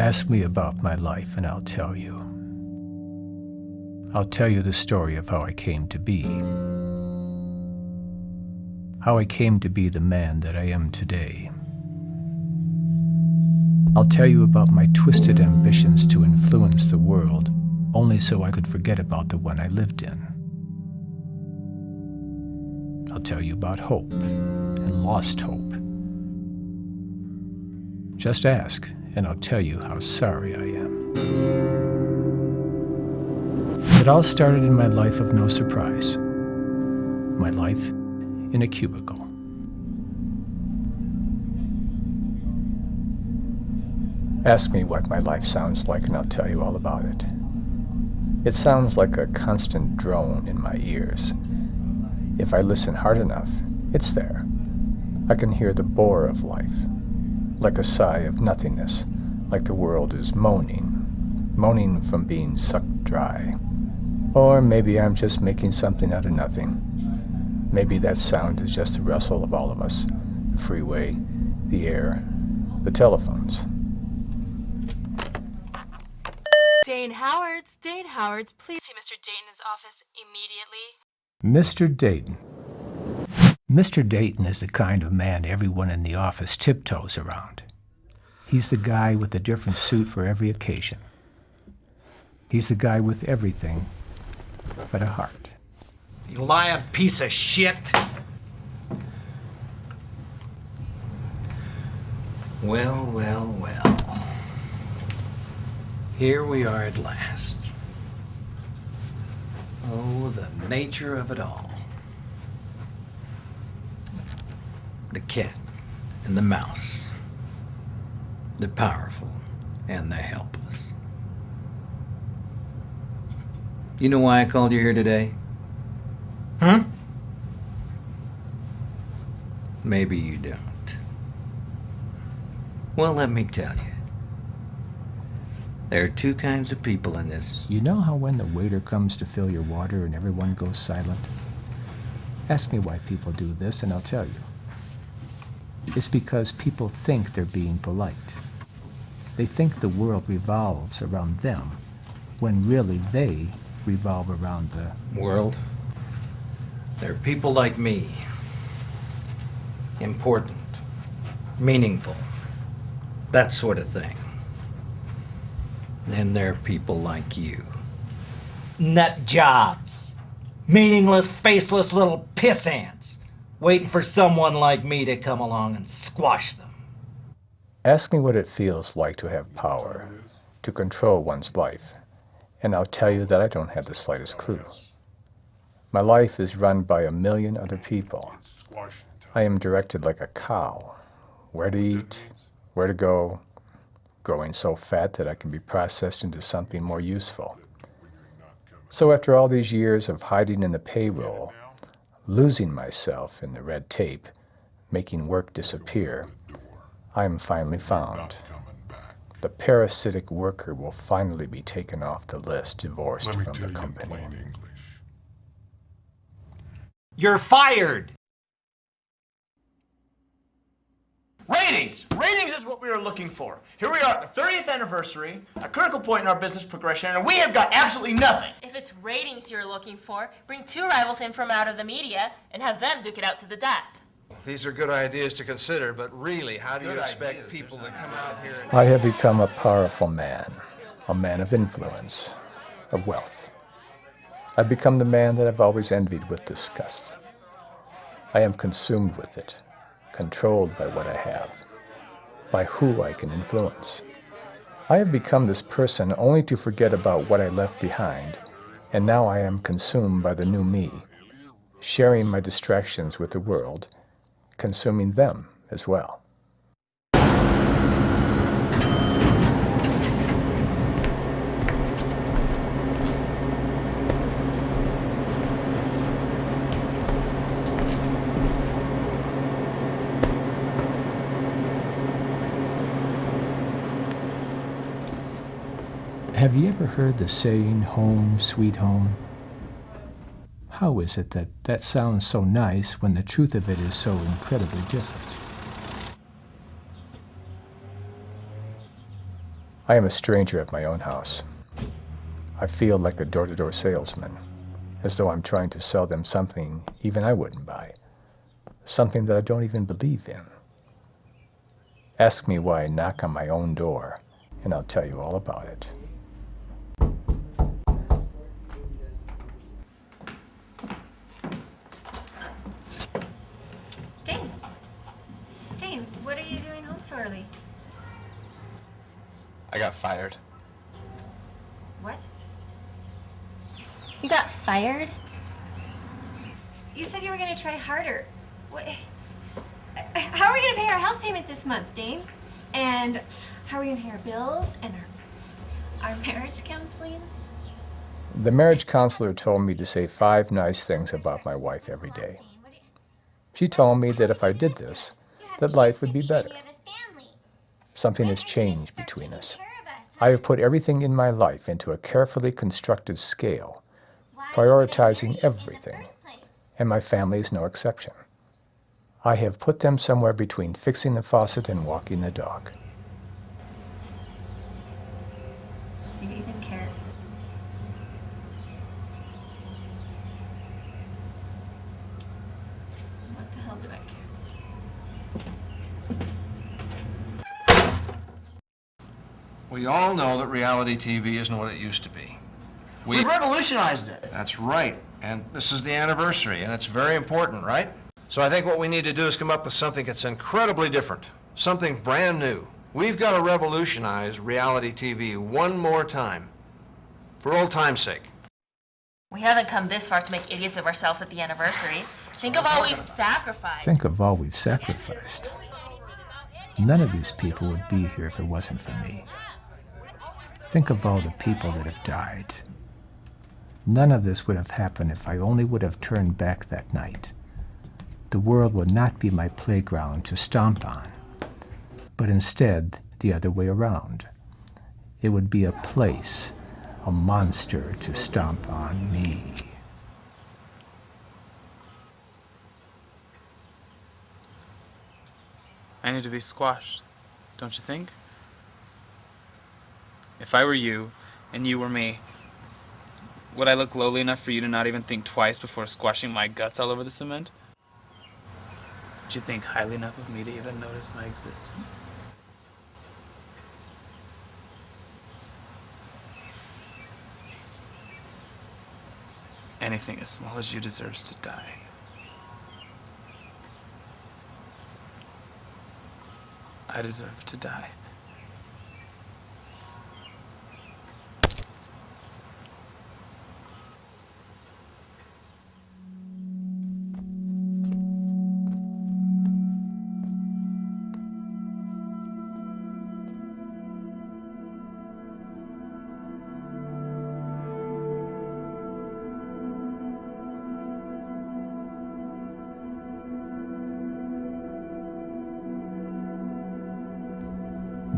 Ask me about my life and I'll tell you. I'll tell you the story of how I came to be. How I came to be the man that I am today. I'll tell you about my twisted ambitions to influence the world, only so I could forget about the one I lived in. I'll tell you about hope and lost hope. Just ask, and I'll tell you how sorry I am. It all started in my life of no surprise. My life in a cubicle. Ask me what my life sounds like and I'll tell you all about it. It sounds like a constant drone in my ears. If I listen hard enough, it's there. I can hear the bore of life, like a sigh of nothingness, like the world is moaning from being sucked dry. Or maybe I'm just making something out of nothing. Maybe that sound is just the rustle of all of us, the freeway, the air, the telephones. Dane Howard's, please see Mr. Dayton's office immediately. Mr. Dayton. Mr. Dayton is the kind of man everyone in the office tiptoes around. He's the guy with a different suit for every occasion. He's the guy with everything but a heart. You lying piece of shit! Well. Here we are at last. Oh, the nature of it all. The cat and the mouse. The powerful and the helpless. You know why I called you here today? Maybe you don't. Well, let me tell you. There are two kinds of people in this. You know how when the waiter comes to fill your water and everyone goes silent? Ask me why people do this and I'll tell you. It's because people think they're being polite. They think the world revolves around them, when really they revolve around the world. There are people like me. Important. Meaningful. That sort of thing. And there are people like you. Nut jobs. Meaningless, faceless little piss ants. Waiting for someone like me to come along and squash them. Ask me what it feels like to have power, to control one's life, and I'll tell you that I don't have the slightest clue. My life is run by a million other people. I am directed like a cow. Where to eat, where to go, growing so fat that I can be processed into something more useful. So after all these years of hiding in the payroll, losing myself in the red tape, making work disappear, I am finally found. The parasitic worker will finally be taken off the list, divorced from the company. You're fired! Ratings! Ratings is what we are looking for. Here we are at the 30th anniversary, a critical point in our business progression, and we have got absolutely nothing. If it's ratings you're looking for, bring two rivals in from out of the media and have them duke it out to the death. These are good ideas to consider, but really, how do you expect people to come out here and... I have become a powerful man, a man of influence, of wealth. I've become the man that I've always envied with disgust. I am consumed with it, controlled by what I have, by who I can influence. I have become this person only to forget about what I left behind, and now I am consumed by the new me, sharing my distractions with the world, consuming them as well. Have you ever heard the saying, home, sweet home? How is it that that sounds so nice when the truth of it is so incredibly different? I am a stranger at my own house. I feel like a door-to-door salesman, as though I'm trying to sell them something even I wouldn't buy, something that I don't even believe in. Ask me why I knock on my own door, and I'll tell you all about it. Dane! Dane, what are you doing home so early? I got fired. What? You got fired? You said you were gonna try harder. What? How are we gonna pay our house payment this month, Dane? And how are we gonna pay our bills and our marriage counseling? The marriage counselor told me to say 5 nice things about my wife every day. She told me that if I did this, that life would be better. Something has changed between us. I have put everything in my life into a carefully constructed scale, prioritizing everything, and my family is no exception. I have put them somewhere between fixing the faucet and walking the dog. Do you even care? What the hell do I care? We all know that reality TV isn't what it used to be. We've revolutionized it. That's right. And this is the anniversary, and it's very important, right? So I think what we need to do is come up with something that's incredibly different, something brand new. We've got to revolutionize reality TV one more time, for old time's sake. We haven't come this far to make idiots of ourselves at the anniversary. Think of all we've sacrificed. Think of all we've sacrificed. None of these people would be here if it wasn't for me. Think of all the people that have died. None of this would have happened if I only would have turned back that night. The world would not be my playground to stomp on, but instead the other way around. It would be a place, a monster to stomp on me. I need to be squashed, don't you think? If I were you, and you were me, would I look lowly enough for you to not even think twice before squashing my guts all over the cement? Would you think highly enough of me to even notice my existence? Anything as small as you deserves to die. I deserve to die.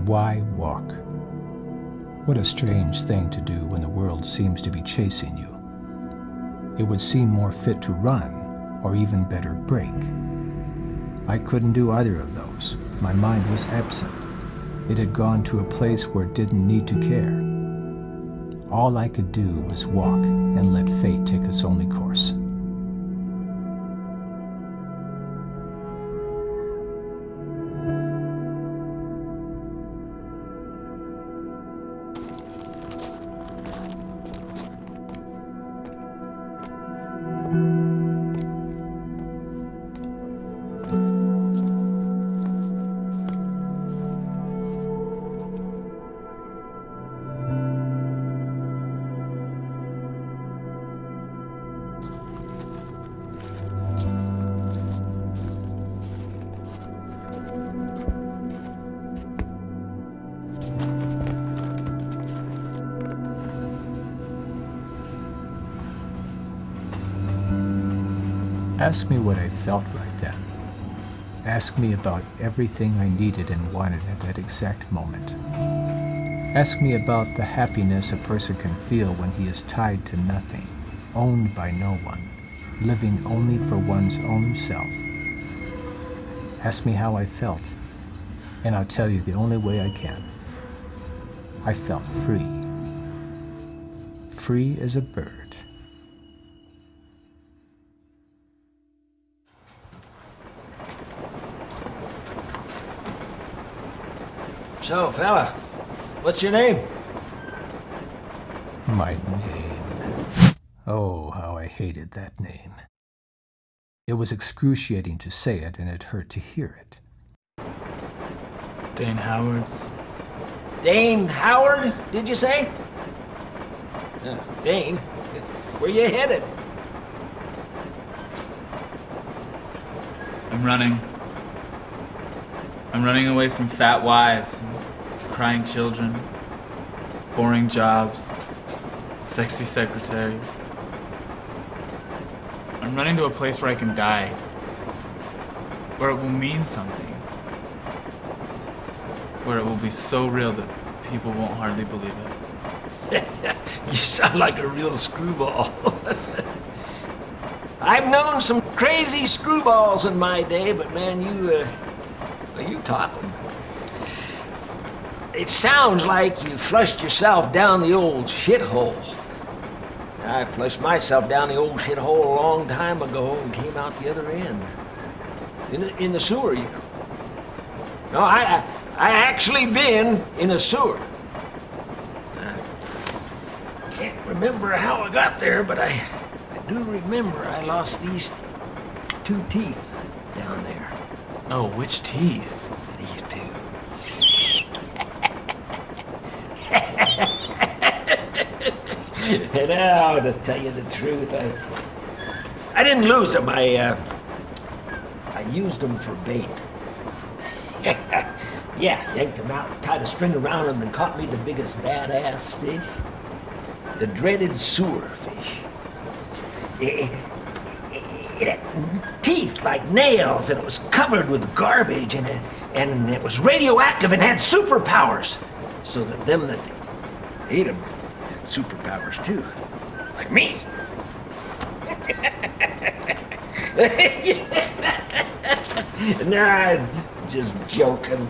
Why walk? What a strange thing to do when the world seems to be chasing you. It would seem more fit to run, or even better, break. I couldn't do either of those. My mind was absent. It had gone to a place where it didn't need to care. All I could do was walk and let fate take its only course. Ask me what I felt right then. Ask me about everything I needed and wanted at that exact moment. Ask me about the happiness a person can feel when he is tied to nothing, owned by no one, living only for one's own self. Ask me how I felt, and I'll tell you the only way I can. I felt free. Free as a bird. So, fella, what's your name? My name. Oh, how I hated that name. It was excruciating to say it, and it hurt to hear it. Dane Howard's. Dane Howard, did you say? Dane, where you headed? I'm running. I'm running away from fat wives, and crying children, boring jobs, sexy secretaries. I'm running to a place where I can die, where it will mean something, where it will be so real that people won't hardly believe it. You sound like a real screwball. I've known some crazy screwballs in my day, but man, you top them. It sounds like you flushed yourself down the old shithole. I flushed myself down the old shithole a long time ago and came out the other end. In the sewer, you know. No, I actually been in a sewer. I can't remember how I got there, but I do remember I lost these 2 teeth down there. Oh, which teeth? These 2. And now, to tell you the truth, I didn't lose them. I used them for bait. Yeah, yanked them out, tied a string around them, and caught me the biggest badass fish. The dreaded sewer fish. It had teeth like nails, and it was covered with garbage, and it was radioactive and had superpowers. So that them that ate them had superpowers too, like me. Nah, just joking.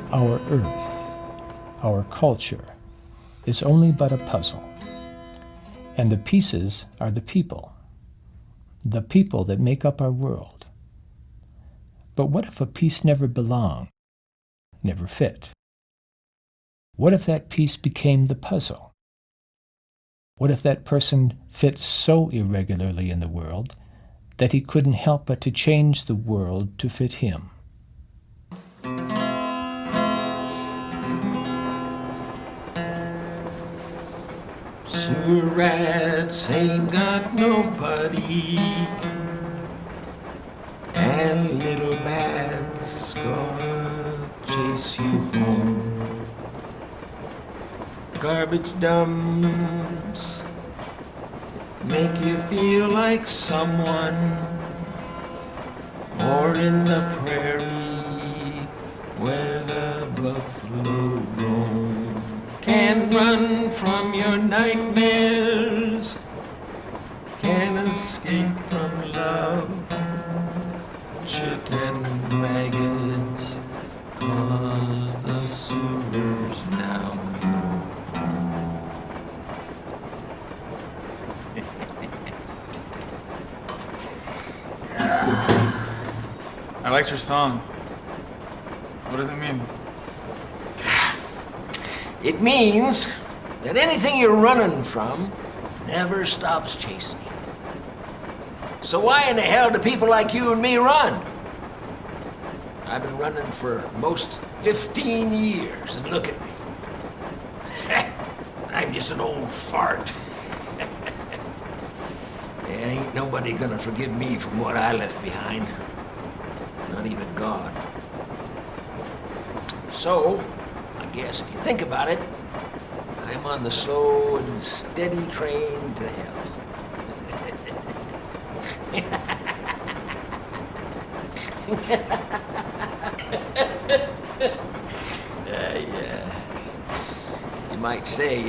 Our earth, our culture, is only but a puzzle. And the pieces are the people that make up our world. But what if a piece never belonged, never fit? What if that piece became the puzzle? What if that person fit so irregularly in the world that he couldn't help but to change the world to fit him? Sewer rats ain't got nobody, and little bats gonna chase you home. Garbage dumps make you feel like someone, or in the prairie where the buffalo roam. Can't run from your nightmares, can't escape from love. Shit and maggots, 'cause the sewer's now your home. I liked your song. What does it mean? It means that anything you're running from never stops chasing you. So why in the hell do people like you and me run? I've been running for most 15 years, and look at me. I'm just an old fart. Ain't nobody gonna forgive me from what I left behind. Not even God. So, I guess if you think about it, I'm on the slow and steady train to hell. Yeah. You might say,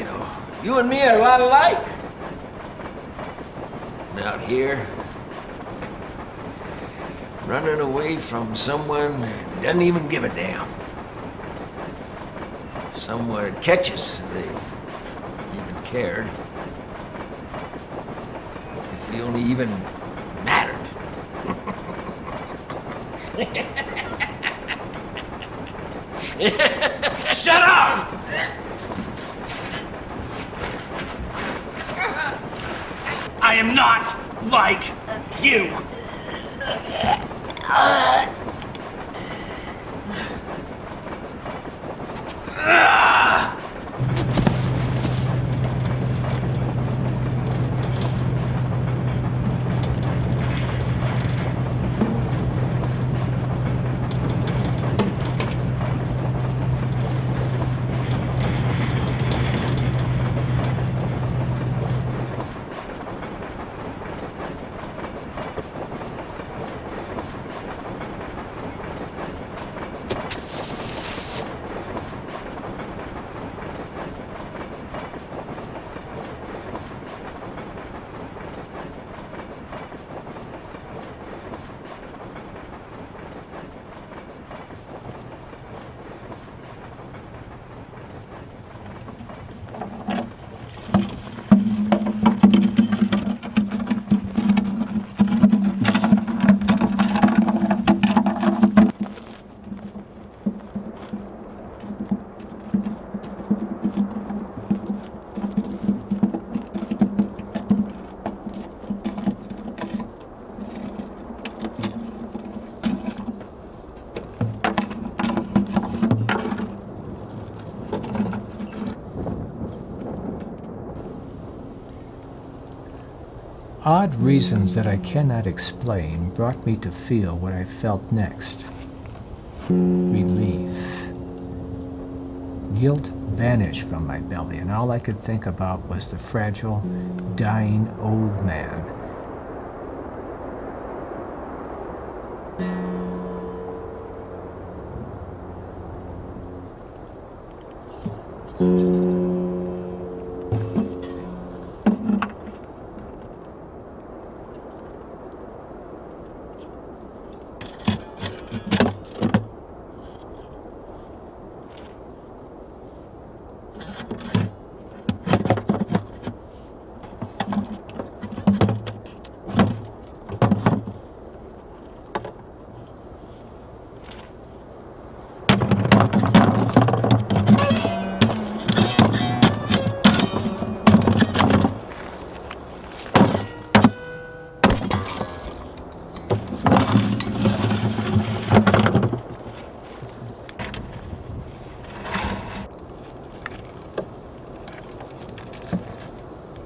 you and me are a lot alike. And out here, running away from someone that doesn't even give a damn. Someone would catch us if they even cared. If we only even mattered. Shut up! I am not like you. Odd reasons that I cannot explain brought me to feel what I felt next. Relief. Guilt vanished from my belly, and all I could think about was the fragile, dying old man.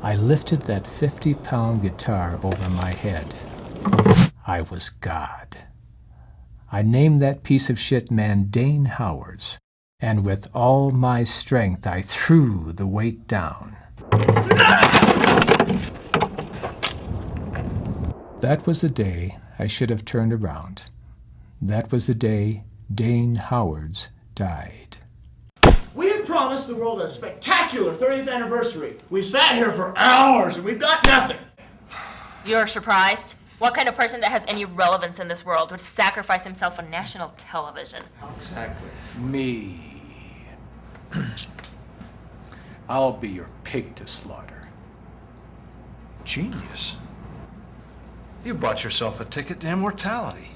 I lifted that 50-pound guitar over my head. I was God. I named that piece of shit man Dane Howards, and with all my strength I threw the weight down. That was the day I should have turned around. That was the day Dane Howards died. We have promised the world a spectacular 30th anniversary. We've sat here for hours and we've got nothing. You're surprised? What kind of person that has any relevance in this world would sacrifice himself on national television? Exactly. Me. I'll be your pig to slaughter. Genius. You bought yourself a ticket to immortality.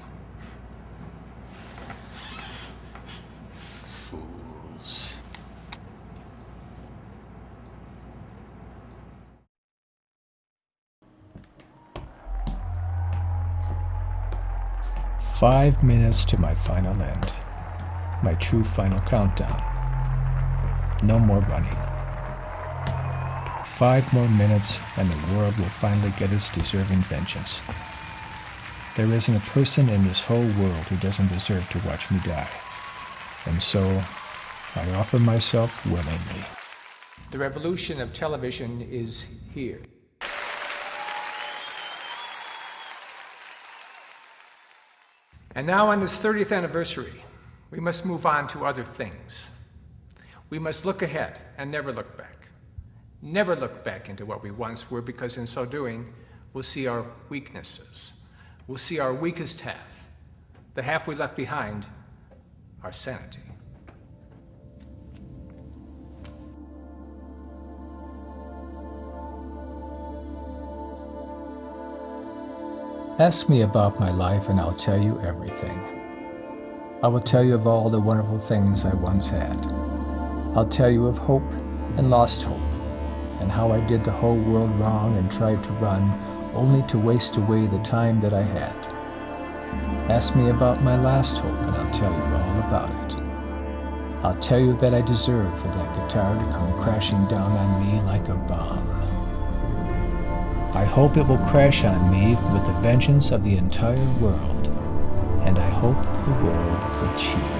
Fools. "5 minutes to my final end. my true final countdown. No more running. 5 more minutes and the world will finally get its deserving vengeance. There isn't a person in this whole world who doesn't deserve to watch me die. And so, I offer myself willingly. The revolution of television is here. And now on this 30th anniversary, we must move on to other things. We must look ahead and never look back. Never look back into what we once were, because in so doing, we'll see our weaknesses. We'll see our weakest half, the half we left behind, our sanity. Ask me about my life and I'll tell you everything. I will tell you of all the wonderful things I once had. I'll tell you of hope and lost hope, and how I did the whole world wrong and tried to run, only to waste away the time that I had. Ask me about my last hope and I'll tell you all about it. I'll tell you that I deserve for that guitar to come crashing down on me like a bomb. I hope it will crash on me with the vengeance of the entire world, and I hope the world will cheer.